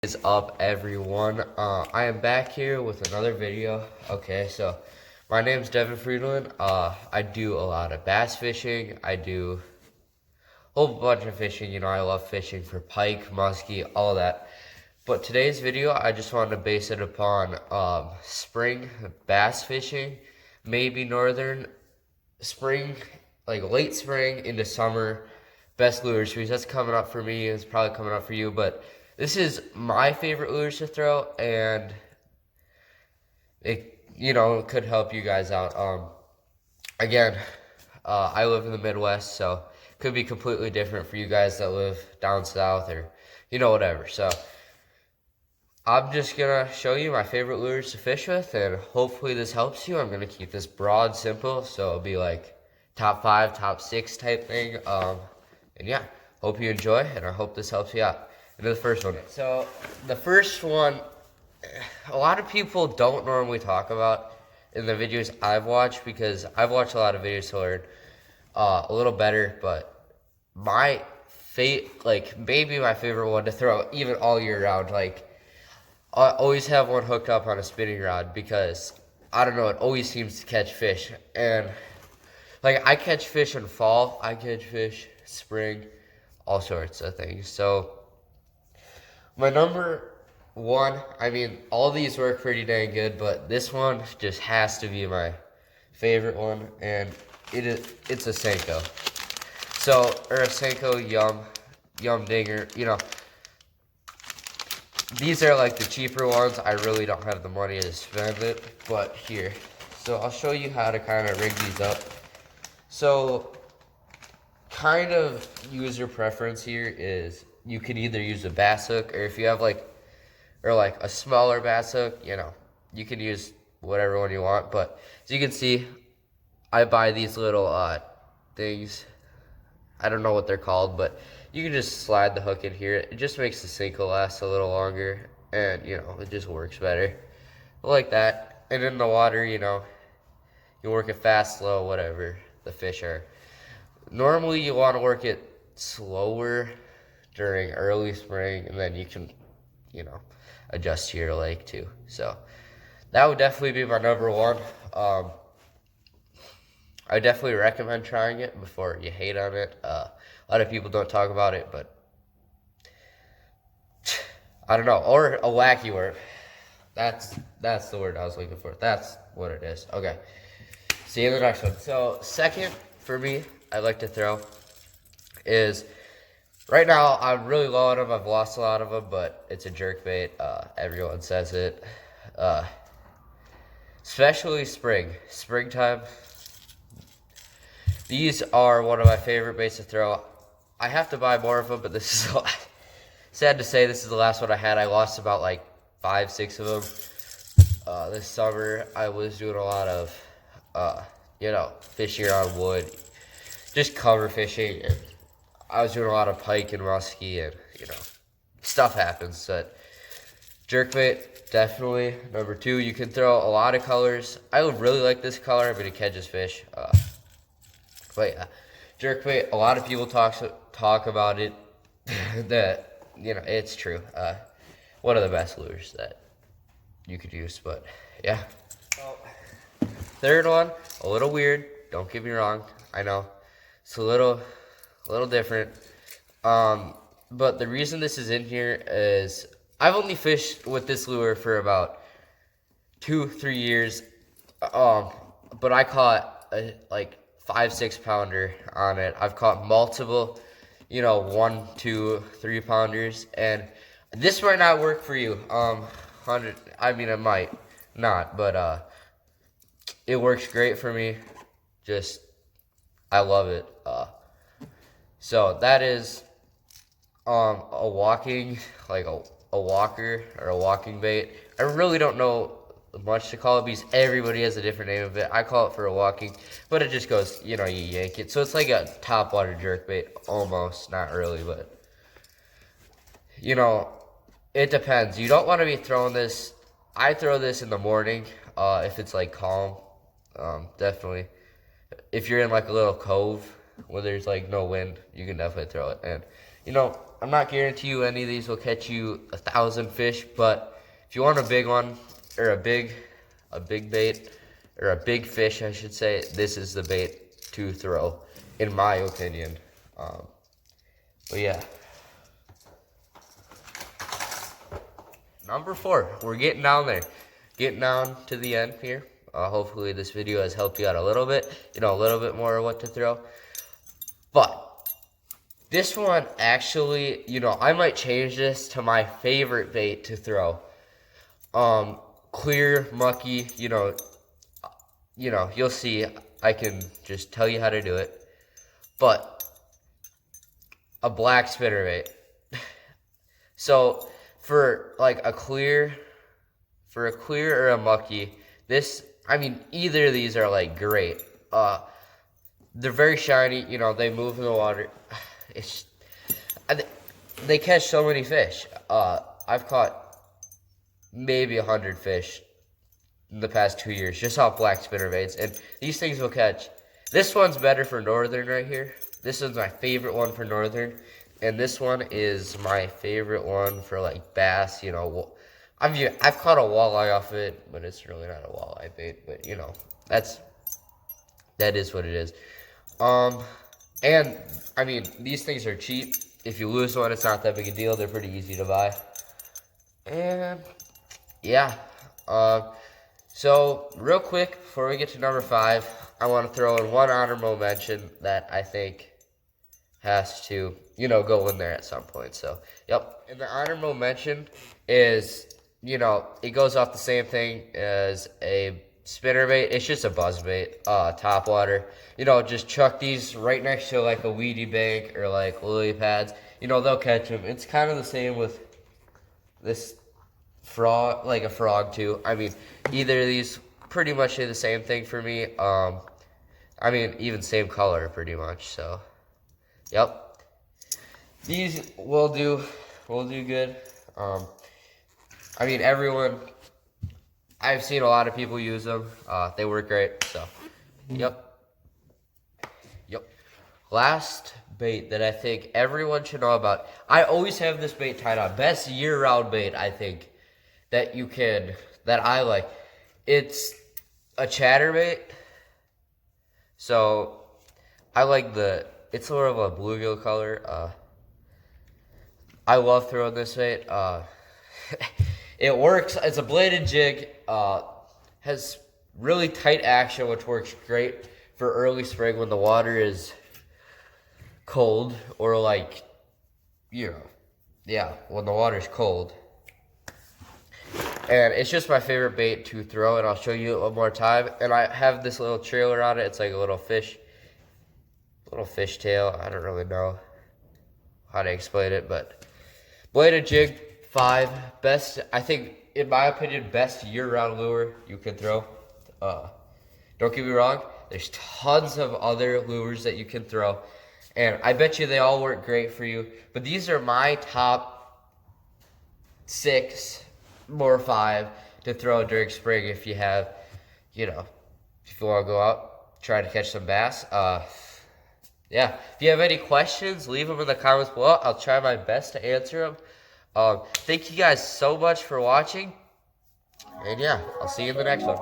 Is up, everyone? I am back here with another video. Okay, so my name's Devin Friedland. I do a lot of bass fishing. I do a whole bunch of fishing. I love fishing for pike, muskie, all that. But today's video, I just wanted to base it upon spring bass fishing, maybe northern spring, like late spring into summer, best lures, because that's coming up for me. It's probably coming up for you, but this is my favorite lures to throw, and it could help you guys out. Again, I live in the Midwest, so it could be completely different for you guys that live down south or whatever. So I'm just gonna show you my favorite lures to fish with, and hopefully this helps you. I'm gonna keep this broad, simple, so it'll be like top 5, top 6 type thing. And yeah, hope you enjoy, and I hope this helps you out. Into the first one. So the first one, a lot of people don't normally talk about in the videos I've watched, because I've watched a lot of videos to learn a little better, but maybe my favorite one to throw even all year round. Like, I always have one hooked up on a spinning rod because, I don't know, it always seems to catch fish. And like, I catch fish in fall, I catch fish spring, all sorts of things. So my number one, I mean, all these work pretty dang good, but this one just has to be my favorite one, and it's a Senko. Or a Senko Yum Dinger. These are like the cheaper ones. I really don't have the money to spend it, but here. So I'll show you how to kind of rig these up. So kind of user preference here is you can either use a bass hook, or if you have like a smaller bass hook, you can use whatever one you want. But as you can see, I buy these little things. I don't know what they're called, but you can just slide the hook in here. It just makes the Senko last a little longer, and it just works better. Like that. And in the water, you work it fast, slow, whatever the fish are. Normally you want to work it slower during early spring, and then you can, adjust to your lake too. So that would definitely be my number one. I definitely recommend trying it before you hate on it. A lot of people don't talk about it, but I don't know. Or a wacky worm. That's the word I was looking for. That's what it is. Okay. See you in the next one. So second for me, I like to throw is, right now I'm really low on them. I've lost a lot of them, but it's a jerkbait. Everyone says it. Especially springtime. These are one of my favorite baits to throw. I have to buy more of them, but this is sad to say, this is the last one I had. I lost about like 5, 6 of them. This summer I was doing a lot of fishing on wood, just cover fishing, and I was doing a lot of pike and muskie, and stuff happens. But jerkbait, definitely number 2. You can throw a lot of colors. I would really like this color, but it catches fish. But yeah, jerkbait, a lot of people talk about it. That it's true. One of the best lures that you could use. But yeah. Third one, a little weird. Don't get me wrong. I know it's a little different. But the reason this is in here is I've only fished with this lure for about 2-3 years. But I caught a 5-6 pounder on it. I've caught multiple, 1, 2, 3 pounders, and this might not work for you. It might not, but it works great for me. Just, I love it. So that is a walking, a walker or a walking bait. I really don't know much to call it because everybody has a different name of it. I call it for a walking, but it just goes, you yank it. So it's like a topwater jerkbait, almost, not really, but it depends. You don't want to be throwing this. I throw this in the morning if it's calm. Definitely. If you're in a little cove where there's no wind, you can definitely throw it. And I'm not guaranteeing you any of these will catch you 1,000 fish, but if you want a big one, or a big bait, or a big fish, I should say, this is the bait to throw, in my opinion. But yeah. Number 4, we're getting down there. Getting down to the end here. Hopefully this video has helped you out a little bit. A little bit more of what to throw. But this one actually, I might change this to my favorite bait to throw. Clear, mucky, you'll see. I can just tell you how to do it. But a black spinnerbait. So for like a clear or a mucky, either of these are like great. They're very shiny, they move in the water. They catch so many fish. I've caught maybe 100 fish in the past 2 years just off black spinnerbaits, and these things will catch. This one's better for northern right here. This one's my favorite one for northern, and this one is my favorite one for like bass. I've caught a walleye off it, but it's really not a walleye bait. But that is what it is. And these things are cheap. If you lose one, it's not that big a deal. They're pretty easy to buy. And yeah. So real quick before we get to number 5, I want to throw in one honorable mention that I think has to, go in there at some point. So, yep. And the honorable mention is, it goes off the same thing as a spinnerbait. It's just a buzzbait, topwater. Just chuck these right next to like a weedy bank or like lily pads. They'll catch them. It's kind of the same with this frog, like a frog too. Either of these pretty much do the same thing for me. Even same color pretty much. So, yep. These will do good. Everyone, I've seen a lot of people use them. They work great. So, yep. Last bait that I think everyone should know about. I always have this bait tied on. Best year-round bait, I think, that I like. It's a chatterbait. So, I like it's sort of a bluegill color. I love throwing this bait. It works. It's a bladed jig. Has really tight action, which works great for early spring when the water is cold, or when the water's cold. And it's just my favorite bait to throw, and I'll show you it one more time. And I have this little trailer on it. It's like a little fish tail. I don't really know how to explain it, but bladed jig 5, best, I think, in my opinion, best year-round lure you can throw. Don't get me wrong, there's tons of other lures that you can throw, and I bet you they all work great for you, but these are my top 6 or 5 to throw during spring if you have, if you want to go out, try to catch some bass. Yeah, if you have any questions, leave them in the comments below. I'll try my best to answer them. Thank you guys so much for watching. And yeah, I'll see you in the next one.